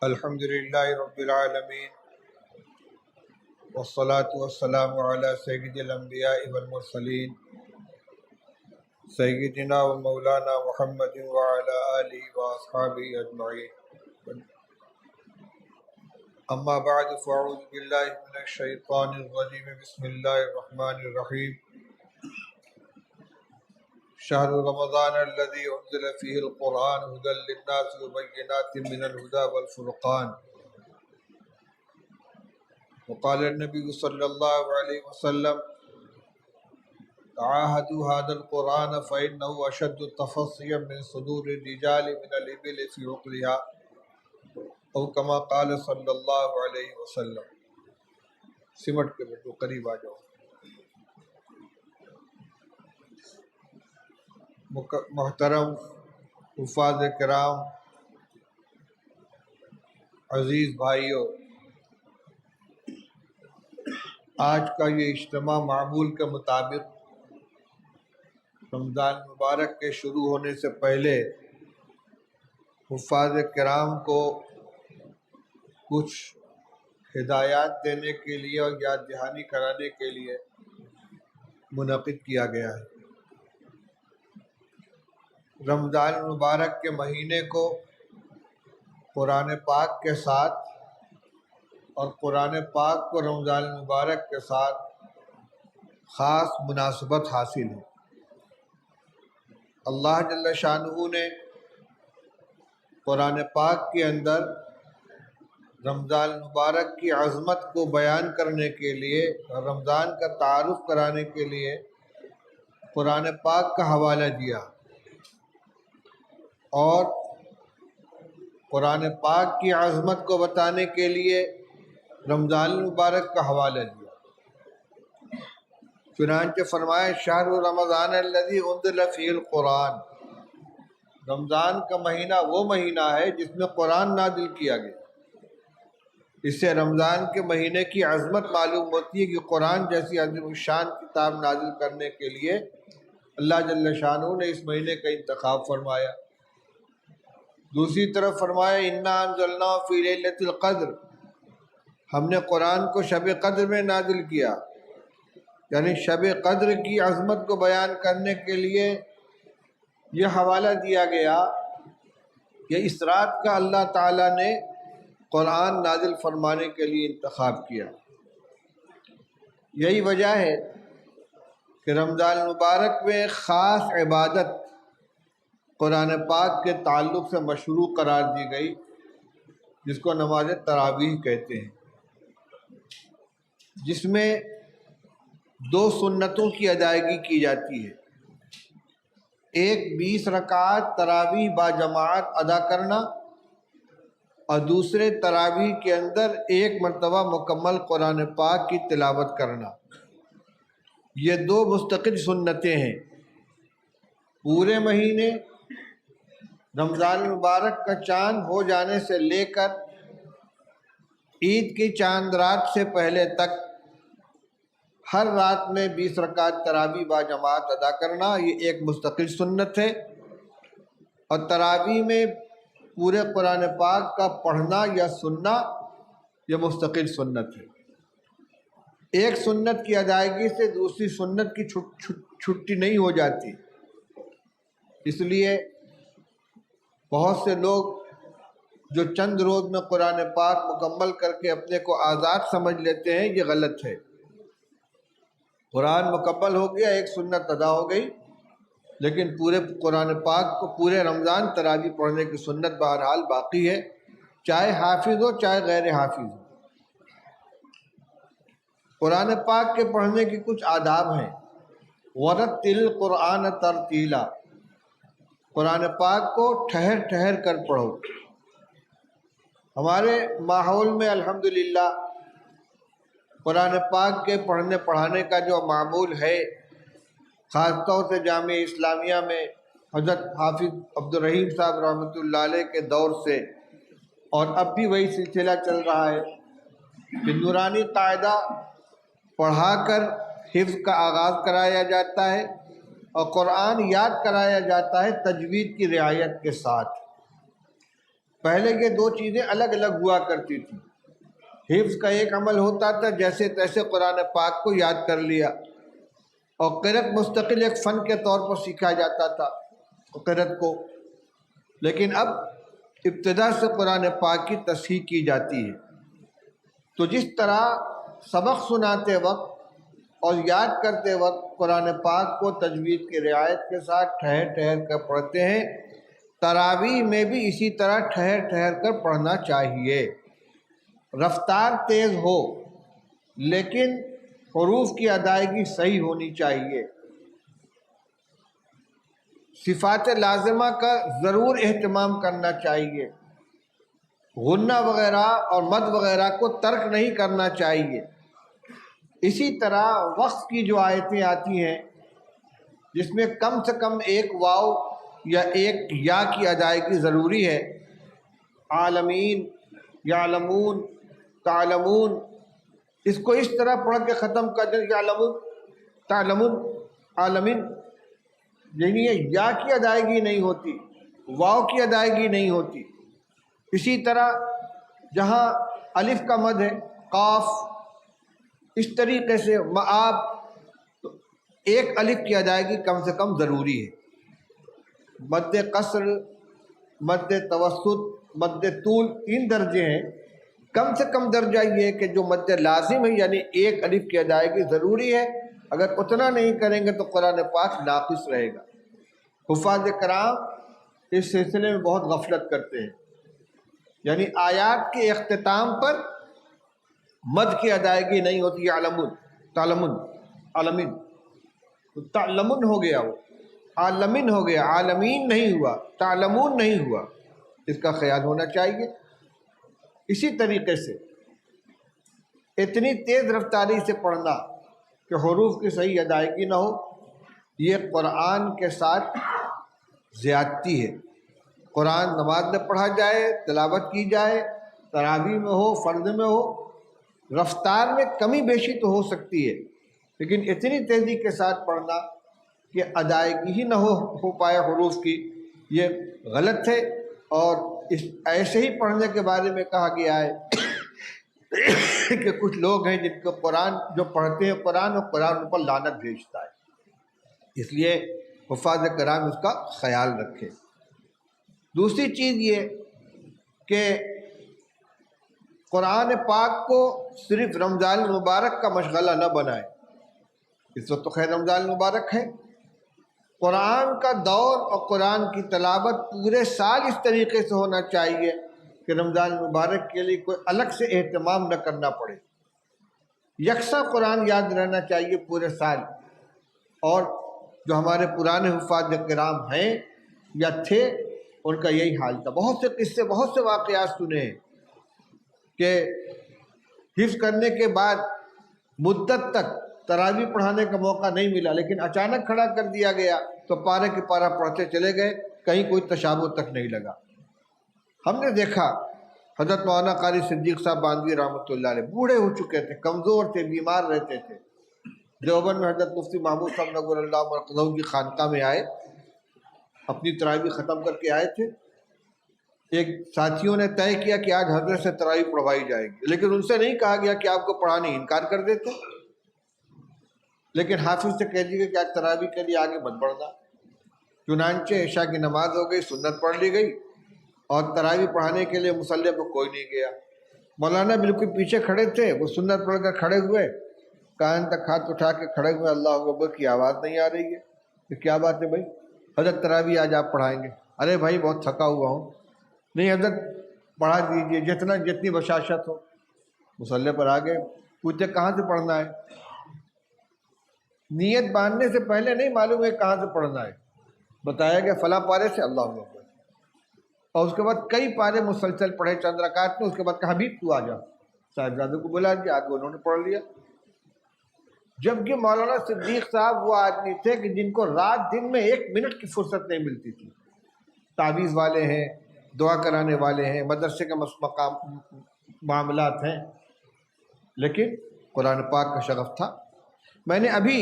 الحمد للہ رب العالمین والصلاة والسلام علی سید الانبیاء والمرسلین سیدنا و مولانا محمد وعلی آلہ واصحابہ اجمعین، اما بعد فاعوذ باللہ من الشیطان الرجیم، بسم اللہ الرحمن الرحیم۔ شہر رمضان الذی انزل فیہ القرآن ھدی للناس وبینات من الھدی والفرقان، وقال النبی صلی اللہ علیہ وسلم تعاہدوا ھذا القرآن فإنہ اشد تفصیا من صدور الرجال من الإبل فی عقلها، او کما قال صلی اللہ علیہ وسلم۔ سمٹ کے بیٹھو، قریب آ جاؤ۔ محترم حفاظ کرام، عزیز بھائیوں، آج کا یہ اجتماع معمول کے مطابق رمضان مبارک کے شروع ہونے سے پہلے حفاظ کرام کو کچھ ہدایات دینے کے لیے اور یاد دہانی کرانے کے لیے منعقد کیا گیا ہے۔ رمضان مبارک کے مہینے کو قرآن پاک کے ساتھ اور قرآن پاک کو رمضان مبارک کے ساتھ خاص مناسبت حاصل ہے۔ اللہ جل شانہ نے قرآن پاک کے اندر رمضان مبارک کی عظمت کو بیان کرنے کے لیے اور رمضان کا تعارف کرانے کے لیے قرآن پاک کا حوالہ دیا، اور قرآن پاک کی عظمت کو بتانے کے لیے رمضان المبارک کا حوالہ دیا۔ چنانچہ فرمایا شہر رمضان الذی انزل فیہ القرآن، رمضان کا مہینہ وہ مہینہ ہے جس میں قرآن نازل کیا گیا۔ اس سے رمضان کے مہینے کی عظمت معلوم ہوتی ہے کہ قرآن جیسی عظیم الشان کتاب نازل کرنے کے لیے اللہ جل شانہ نے اس مہینے کا انتخاب فرمایا۔ دوسری طرف فرمایا انا انزلناہ فی لیلۃ القدر، ہم نے قرآن کو شب قدر میں نازل کیا، یعنی شب قدر کی عظمت کو بیان کرنے کے لیے یہ حوالہ دیا گیا کہ اس رات کا اللہ تعالیٰ نے قرآن نازل فرمانے کے لیے انتخاب کیا۔ یہی وجہ ہے کہ رمضان مبارک میں خاص عبادت قرآن پاک کے تعلق سے مشروع قرار دی گئی، جس کو نماز تراویح کہتے ہیں، جس میں 2 سنتوں کی ادائیگی کی جاتی ہے۔ ایک 20 رکعات تراویح با جماعت ادا کرنا، اور دوسرے تراویح کے اندر 1 مرتبہ مکمل قرآن پاک کی تلاوت کرنا۔ یہ 2 مستقل سنتیں ہیں۔ پورے مہینے رمضان مبارک کا چاند ہو جانے سے لے کر عید کی چاند رات سے پہلے تک ہر رات میں 20 رکعت تراویح با جماعت ادا کرنا، یہ ایک مستقل سنت ہے۔ اور تراویح میں پورے قرآن پاک کا پڑھنا یا سننا، یہ مستقل سنت ہے۔ ایک سنت کی ادائیگی سے دوسری سنت کی چھٹی نہیں ہو جاتی، اس لیے بہت سے لوگ جو چند روز میں قرآن پاک مکمل کر کے اپنے کو آزاد سمجھ لیتے ہیں، یہ غلط ہے۔ قرآن مکمل ہو گیا، ایک سنت ادا ہو گئی، لیکن پورے قرآن پاک کو پورے رمضان تراویح پڑھنے کی سنت بہرحال باقی ہے، چاہے حافظ ہو چاہے غیر حافظ ہو۔ قرآن پاک کے پڑھنے کی کچھ آداب ہیں۔ وَرَتِّلِ الْقُرْآنَ تَرْتِیلًا، قرآن پاک کو ٹھہر ٹھہر کر پڑھو۔ ہمارے ماحول میں الحمدللہ قرآن پاک کے پڑھنے پڑھانے کا جو معمول ہے، خاص طور سے جامعہ اسلامیہ میں حضرت حافظ عبدالرحیم صاحب رحمۃ اللہ علیہ کے دور سے، اور اب بھی وہی سلسلہ چل رہا ہے کہ نورانی قاعدہ پڑھا کر حفظ کا آغاز کرایا جاتا ہے اور قرآن یاد کرایا جاتا ہے تجوید کی رعایت کے ساتھ۔ پہلے یہ دو چیزیں الگ الگ ہوا کرتی تھیں. حفظ کا ایک عمل ہوتا تھا، جیسے تیسے قرآن پاک کو یاد کر لیا، اور قرأت مستقل ایک فن کے طور پر سیکھا جاتا تھا قرأت کو. لیکن اب ابتدا سے قرآن پاک کی تصحیح کی جاتی ہے. تو جس طرح سبق سناتے وقت اور یاد کرتے وقت قرآن پاک کو تجوید کی رعایت کے ساتھ ٹھہر ٹھہر کر پڑھتے ہیں، تراویح میں بھی اسی طرح ٹھہر ٹھہر کر پڑھنا چاہیے. رفتار تیز ہو لیکن حروف کی ادائیگی صحیح ہونی چاہیے. صفات لازمہ کا ضرور اہتمام کرنا چاہیے. غنہ وغیرہ اور مد وغیرہ کو ترک نہیں کرنا چاہیے. اسی طرح وقف کی جو آیتیں آتی ہیں جس میں کم سے کم ایک واو یا ایک یا کی ادائیگی ضروری ہے، عالمین، یعلمون، تعلمون، اس کو اس طرح پڑھ کے ختم کر دیں، یعلمون، تعلمون، عالمین، یعنی یہ یا کی ادائیگی نہیں ہوتی، واو کی ادائیگی نہیں ہوتی. اسی طرح جہاں الف کا مد ہے، قاف، اس طریقے سے معاب، تو ایک الف کی ادائیگی کم سے کم ضروری ہے. مد قصر، مد توسط، مد طول، 3 درجے ہیں. کم سے کم درجہ یہ ہے کہ جو مد لازم ہے یعنی ایک الف کی ادائیگی ضروری ہے. اگر اتنا نہیں کریں گے تو قرآن پاک ناقص رہے گا. حفاظ کرام اس سلسلے میں بہت غفلت کرتے ہیں، یعنی آیات کے اختتام پر مد کی ادائیگی نہیں ہوتی. یعلمون، تعلمون، عالمین، تعلمون ہو گیا، وہ عالمین ہو گیا، عالمین نہیں ہوا، تعلمون نہیں ہوا. اس کا خیال ہونا چاہیے. اسی طریقے سے اتنی تیز رفتاری سے پڑھنا کہ حروف کی صحیح ادائیگی نہ ہو، یہ قرآن کے ساتھ زیادتی ہے. قرآن نماز میں پڑھا جائے، تلاوت کی جائے، تراویح میں ہو، فرض میں ہو، رفتار میں کمی بیشی تو ہو سکتی ہے، لیکن اتنی تیزی کے ساتھ پڑھنا کہ ادائیگی ہی نہ ہو پائے حروف کی، یہ غلط ہے. اور اس ایسے ہی پڑھنے کے بارے میں کہا گیا ہے کہ کچھ لوگ ہیں جن کو قرآن جو پڑھتے ہیں قرآن، اور قرآن ان پر لعنت بھیجتا ہے. اس لیے حفاظ کرام اس کا خیال رکھیں. دوسری چیز یہ کہ قرآن پاک کو صرف رمضان المبارک کا مشغلہ نہ بنائے. اس وقت تو خیر رمضان المبارک ہے، قرآن کا دور اور قرآن کی تلاوت پورے سال اس طریقے سے ہونا چاہیے کہ رمضان المبارک کے لیے کوئی الگ سے اہتمام نہ کرنا پڑے. یکساں قرآن یاد رہنا چاہیے پورے سال. اور جو ہمارے پرانے حفاظ کرام ہیں یا تھے ان کا یہی حال تھا. بہت سے قصے، بہت سے واقعات سنے ہیں کہ حفظ کرنے کے بعد مدت تک تراویح پڑھانے کا موقع نہیں ملا، لیکن اچانک کھڑا کر دیا گیا تو پارے کی پارہ پڑھتے چلے گئے، کہیں کوئی تشابہ تک نہیں لگا. ہم نے دیکھا حضرت مولانا قاری صدیق صاحب باندھوی رحمۃ اللہ علیہ بوڑھے ہو چکے تھے، کمزور تھے، بیمار رہتے تھے. دیوبند میں حضرت مفتی محمود صاحب نور اللہ مرقدہ کی خانقاہ میں آئے، اپنی تراویح ختم کر کے آئے تھے. ایک ساتھیوں نے طے کیا کہ آج حضرت سے تراویح پڑھوائی جائے گی، لیکن ان سے نہیں کہا گیا کہ آپ کو پڑھانے، انکار کر دیتے. لیکن حافظ سے کہہ دیے کہ آج تراویح کے لیے آگے مت بڑھنا. چنانچہ عشاء کی نماز ہو گئی، سنت پڑھ لی گئی، اور تراویح پڑھانے کے لیے مصلی پہ کوئی نہیں گیا. مولانا بالکل پیچھے کھڑے تھے، وہ سنت پڑھ کر کھڑے ہوئے، کان تک ہاتھ اٹھا کے کھڑے ہوئے، اللہ اکبر کی آواز نہیں آ رہی ہے. کہ کیا بات ہے بھائی؟ حضرت تراویح آج آپ پڑھائیں گے. ارے بھائی بہت تھکا ہوا ہوں. نہیں حضرت پڑھا دیجیے، جتنی بشاشت ہو. مصلی پر آ گئے، پوچھتے کہاں سے پڑھنا ہے؟ نیت باندھنے سے پہلے نہیں معلوم ہے کہاں سے پڑھنا ہے، بتایا گیا فلاں پارے سے، اللہ اکبر. اور اس کے بعد کئی پارے مسلسل پڑھے چند رکعت میں. اس کے بعد کہا بھی تو آ جا، صاحبزادوں کو بلا دیا، آگے انہوں نے پڑھ لیا. جبکہ مولانا صدیق صاحب وہ آدمی تھے کہ جن کو رات دن میں 1 منٹ کی فرصت نہیں ملتی تھی. تعویذ والے ہیں، دعا کرانے والے ہیں، مدرسے کے مقام معاملات ہیں، لیکن قرآن پاک کا شغف تھا. میں نے ابھی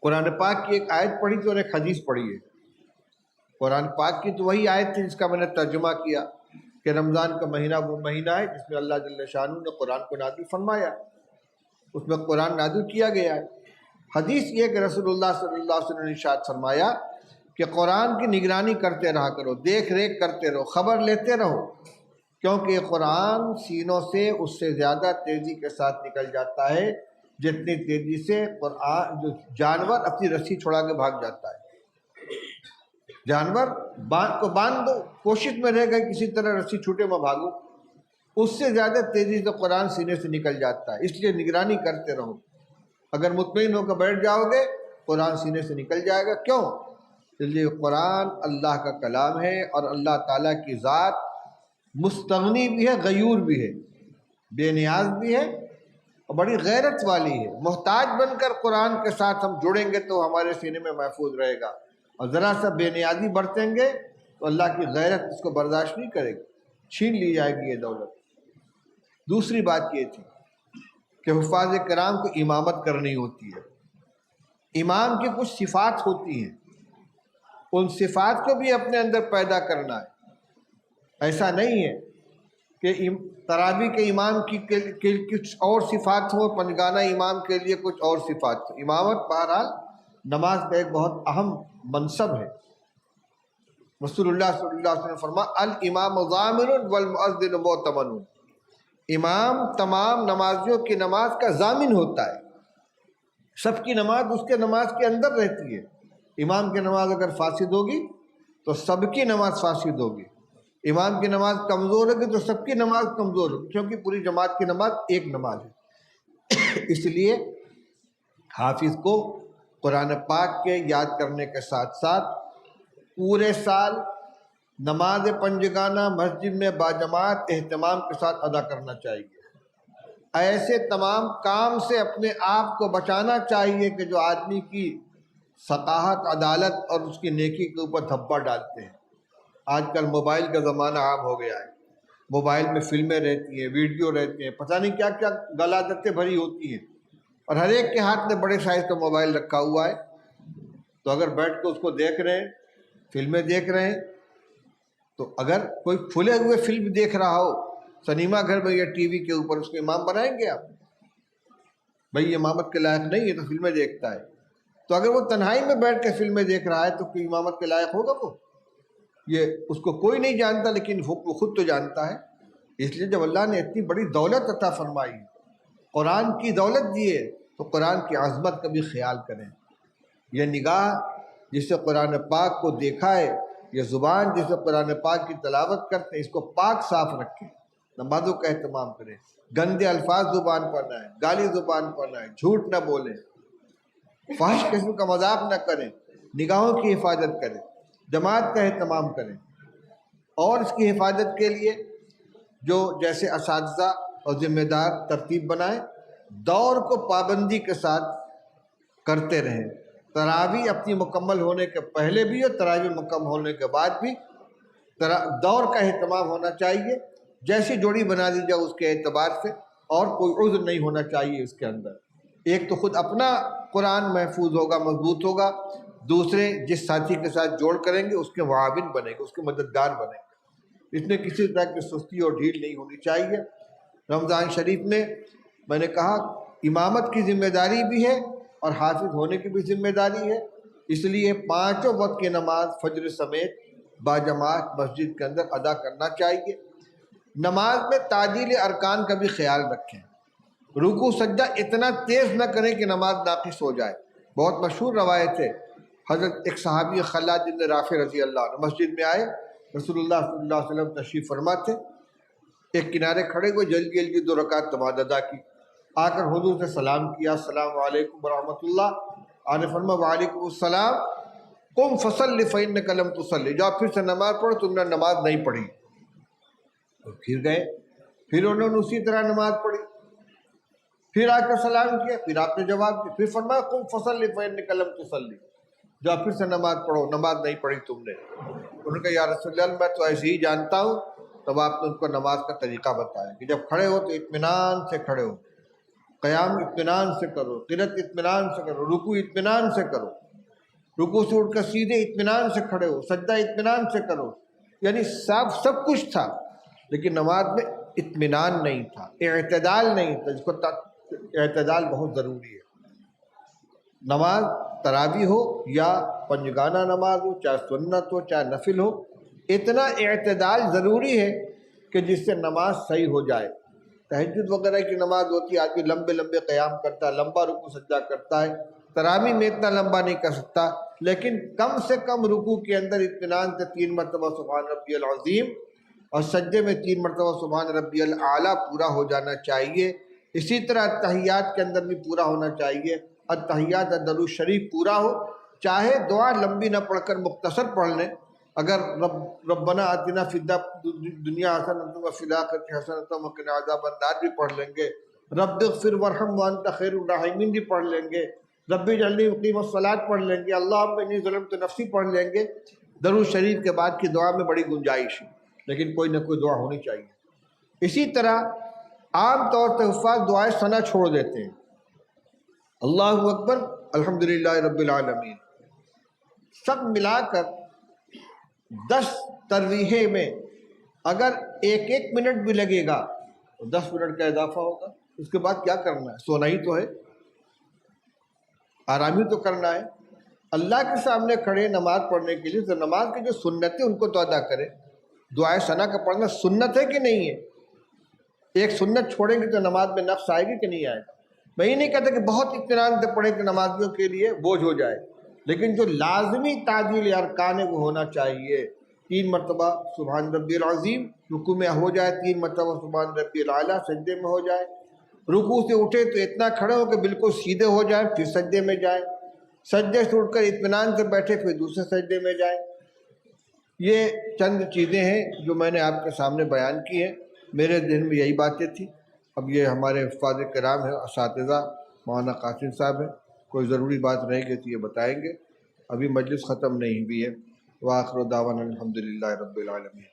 قرآن پاک کی ایک آیت پڑھی تھی اور ایک حدیث پڑھی ہے. قرآن پاک کی تو وہی آیت تھی جس کا میں نے ترجمہ کیا کہ رمضان کا مہینہ وہ مہینہ ہے جس میں اللہ جل شانہ نے قرآن کو نازل فرمایا، اس میں قرآن نازل کیا گیا ہے۔ حدیث یہ کہ رسول اللہ صلی اللہ علیہ وسلم نے ارشاد فرمایا کہ قرآن کی نگرانی کرتے رہا کرو، دیکھ ریکھ کرتے رہو، خبر لیتے رہو، کیونکہ قرآن سینوں سے اس سے زیادہ تیزی کے ساتھ نکل جاتا ہے جتنی تیزی سے قرآن جو جانور اپنی رسی چھڑا کے بھاگ جاتا ہے۔ جانور کو باندھ دو، کوشش میں رہ گئے کسی طرح رسی چھوٹے میں بھاگو، اس سے زیادہ تیزی سے قرآن سینے سے نکل جاتا ہے۔ اس لیے نگرانی کرتے رہو، اگر مطمئن ہو کر بیٹھ جاؤ گے قرآن سینے سے نکل جائے گا۔ کیوں؟ اس لیے قرآن اللہ کا کلام ہے اور اللہ تعالیٰ کی ذات مستغنی بھی ہے، غیور بھی ہے، بے نیاز بھی ہے اور بڑی غیرت والی ہے۔ محتاج بن کر قرآن کے ساتھ ہم جڑیں گے تو ہمارے سینے میں محفوظ رہے گا، اور ذرا سا بے نیازی برتیں گے تو اللہ کی غیرت اس کو برداشت نہیں کرے گی، چھین لی جائے گی یہ دولت۔ دوسری بات یہ تھی کہ حفاظ کرام کو امامت کرنی ہوتی ہے۔ امام کی کچھ صفات ہوتی ہیں، ان صفات کو بھی اپنے اندر پیدا کرنا ہے۔ ایسا نہیں ہے کہ تراویح کے امام کی کچھ اور صفات ہوں، پنجگانہ امام کے لیے کچھ اور صفات ہوں۔ امامت بہرحال نماز کا ایک بہت اہم منصب ہے۔ رسول اللہ صلی اللہ علیہ وسلم فرمایا الامام ضامن والمؤذن مؤتمن، امام تمام نمازیوں کی نماز کا ضامن ہوتا ہے، سب کی نماز اس کے نماز کے اندر رہتی ہے۔ امام کی نماز اگر فاسد ہوگی تو سب کی نماز فاسد ہوگی، امام کی نماز کمزور ہوگی تو سب کی نماز کمزور ہوگی، کیونکہ پوری جماعت کی نماز ایک نماز ہے۔ اس لیے حافظ کو قرآن پاک کے یاد کرنے کے ساتھ ساتھ پورے سال نماز پنجگانہ مسجد میں باجماعت اہتمام کے ساتھ ادا کرنا چاہیے۔ ایسے تمام کام سے اپنے آپ کو بچانا چاہیے کہ جو آدمی کی ثقافت، عدالت اور اس کی نیکی کے اوپر دھبا ڈالتے ہیں۔ آج کل موبائل کا زمانہ عام ہو گیا ہے، موبائل میں فلمیں رہتی ہیں، ویڈیو رہتے ہیں، پتہ نہیں کیا کیا غلاظتیں بھری ہوتی ہیں، اور ہر ایک کے ہاتھ میں بڑے سائز کا موبائل رکھا ہوا ہے۔ تو اگر بیٹھ کے اس کو دیکھ رہے ہیں، فلمیں دیکھ رہے ہیں، تو اگر کوئی کھلے ہوئے فلم دیکھ رہا ہو سنیما گھر میں یا ٹی وی کے اوپر، اس کو امام بنائیں گے آپ؟ بھائی یہ امامت کے لائق نہیں ہے، تو فلمیں دیکھتا ہے۔ تو اگر وہ تنہائی میں بیٹھ کے فلمیں دیکھ رہا ہے تو کوئی امامت کے لائق ہوگا وہ؟ یہ اس کو کوئی نہیں جانتا، لیکن وہ خود تو جانتا ہے۔ اس لیے جب اللہ نے اتنی بڑی دولت عطا فرمائی، قرآن کی دولت دی ہے، تو قرآن کی عظمت کا بھی خیال کریں۔ یہ نگاہ جس سے قرآن پاک کو دیکھا ہے، یہ زبان جس سے قرآن پاک کی تلاوت کرتے ہیں، اس کو پاک صاف رکھیں، نمازوں کا اہتمام کریں، گندے الفاظ زبان پر نہ آئیں، گالی زبان پر نہ آئیں، جھوٹ نہ بولیں، فحش قسم کا مذاق نہ کریں، نگاہوں کی حفاظت کریں، جماعت کا اہتمام کریں۔ اور اس کی حفاظت کے لیے جو جیسے اساتذہ اور ذمہ دار ترتیب بنائیں، دور کو پابندی کے ساتھ کرتے رہیں۔ تراویح اپنی مکمل ہونے کے پہلے بھی اور تراویح مکمل ہونے کے بعد بھی دور کا اہتمام ہونا چاہیے۔ جیسی جوڑی بنا دی جائے اس کے اعتبار سے، اور کوئی عذر نہیں ہونا چاہیے اس کے اندر۔ ایک تو خود اپنا قرآن محفوظ ہوگا، مضبوط ہوگا، دوسرے جس ساتھی کے ساتھ جوڑ کریں گے اس کے معاون بنے گے، اس کے مددگار بنے گے۔ اس میں کسی طرح کی سستی اور ڈھیل نہیں ہونی چاہیے۔ رمضان شریف میں نے کہا امامت کی ذمہ داری بھی ہے اور حافظ ہونے کی بھی ذمہ داری ہے، اس لیے 5 وقت کی نماز فجر سمیت باجماعت مسجد کے اندر ادا کرنا چاہیے۔ نماز میں تعدیل ارکان کا بھی خیال رکھیں، رکوع سجدہ اتنا تیز نہ کریں کہ نماز ناقص ہو جائے۔ بہت مشہور روایت ہے، حضرت ایک صحابی خلاد بن رافع رضی اللہ عنہ مسجد میں آئے، رسول اللہ صلی اللہ علیہ وسلم تشریف فرما تھے، ایک کنارے کھڑے ہوئے، جلدی جلدی 2 رکعت نماز ادا کی، آ کر حضور سے سلام کیا، السلام علیکم ورحمۃ اللہ۔ آپ نے فرمایا وعلیکم السلام، قم فصلی فإنک لم تصلی، جاؤ پھر سے نماز پڑھو، تم نے نماز نہیں پڑھی۔ تو پھر گئے، پھر انہوں نے اسی طرح نماز پڑھی، پھر آ کر سلام کیا، پھر آپ نے جواب دیا، پھر فرمایا قم فصلی فإنک لم تصلی، جاؤ پھر سے نماز پڑھو، نماز نہیں پڑھی تم نے۔ انہوں نے کہا یا رسول اللہ میں تو ایسے ہی جانتا ہوں۔ تب آپ نے ان کو نماز کا طریقہ بتایا کہ جب کھڑے ہو تو اطمینان سے کھڑے ہو، قیام اطمینان سے کرو، قرات اطمینان سے کرو، رکوع اطمینان سے کرو، رکوع سے اٹھ کر سیدھے اطمینان سے کھڑے ہو، سجدہ اطمینان سے کرو، یعنی سب کچھ تھا، لیکن نماز میں اطمینان نہیں تھا، اعتدال نہیں تھا، جس کو اعتدال بہت ضروری ہے۔ نماز تراویح ہو یا پنجگانہ نماز ہو، چاہے سنت ہو چاہے نفل ہو، اتنا اعتدال ضروری ہے کہ جس سے نماز صحیح ہو جائے۔ تہجد وغیرہ کی نماز ہوتی ہے، آدمی لمبے لمبے قیام کرتا ہے، لمبا رکوع سجدہ کرتا ہے، تراویح میں اتنا لمبا نہیں کر سکتا، لیکن کم سے کم رکوع کے اندر اطمینان سے 3 مرتبہ سبحان ربی العظیم اور سجدے میں 3 مرتبہ سبحان ربی الاعلیٰ پورا ہو جانا چاہیے۔ اسی طرح التحیات کے اندر بھی پورا ہونا چاہیے، التحیات درود شریف پورا ہو، چاہے دعا لمبی نہ پڑھ کر مختصر پڑھ لیں۔ اگر ربنا آتنا فی الدنیا حسنۃ وفی الآخرۃ حسنۃ وقنا عذاب النار بھی پڑھ لیں گے، رب اغفر وارحم وانت خیر الراحمین بھی پڑھ لیں گے، رب اجعلنی مقیم الصلاۃ پڑھ لیں گے، اللہم انی ظلمت نفسی پڑھ لیں گے۔ درود شریف کے بعد کی دعا میں بڑی گنجائش ہے، لیکن کوئی نہ کوئی دعا ہونی چاہیے۔ اسی طرح عام طور پر حفاظ دعائے ثنا چھوڑ دیتے ہیں، اللہ اکبر الحمدللہ رب العالمین، سب ملا کر 10 ترویحیں میں اگر ایک منٹ بھی لگے گا تو 10 منٹ کا اضافہ ہوگا۔ اس کے بعد کیا کرنا ہے؟ سونا ہی تو ہے، آرام ہی تو کرنا ہے۔ اللہ کے سامنے کھڑے نماز پڑھنے کے لیے تو نماز کی جو سنت ہے ان کو تو ادا کرے۔ دعائے ثنا کا پڑھنا سنت ہے کہ نہیں ہے؟ ایک سنت چھوڑیں گے تو نماز میں نقص آئے گی کہ نہیں آئے گا؟ میں یہ نہیں کہتا کہ بہت اطمینان سے پڑھیں کہ نمازیوں کے لیے بوجھ ہو جائے، لیکن جو لازمی تعدیل ارکان ہے وہ ہونا چاہیے۔ 3 مرتبہ سبحان ربی العظیم رکوع میں ہو جائے، 3 مرتبہ سبحان ربی الاعلیٰ سجدے میں ہو جائے، رکوع سے اٹھے تو اتنا کھڑے ہو کہ بالکل سیدھے ہو جائیں، پھر سجدے میں جائیں، سجدے سے اٹھ کر اطمینان سے بیٹھے پھر دوسرے سجدے میں جائیں۔ یہ چند چیزیں ہیں جو میں نے آپ کے سامنے بیان کی ہیں، میرے ذہن میں یہی باتیں تھیں۔ اب یہ ہمارے حفاظ کرام ہیں، اساتذہ مولانا قاسم صاحب ہیں، کوئی ضروری بات رہے گی تو یہ بتائیں گے۔ ابھی مجلس ختم نہیں ہوئی ہے۔ وآخر دعوانا الحمدللہ رب العالمین۔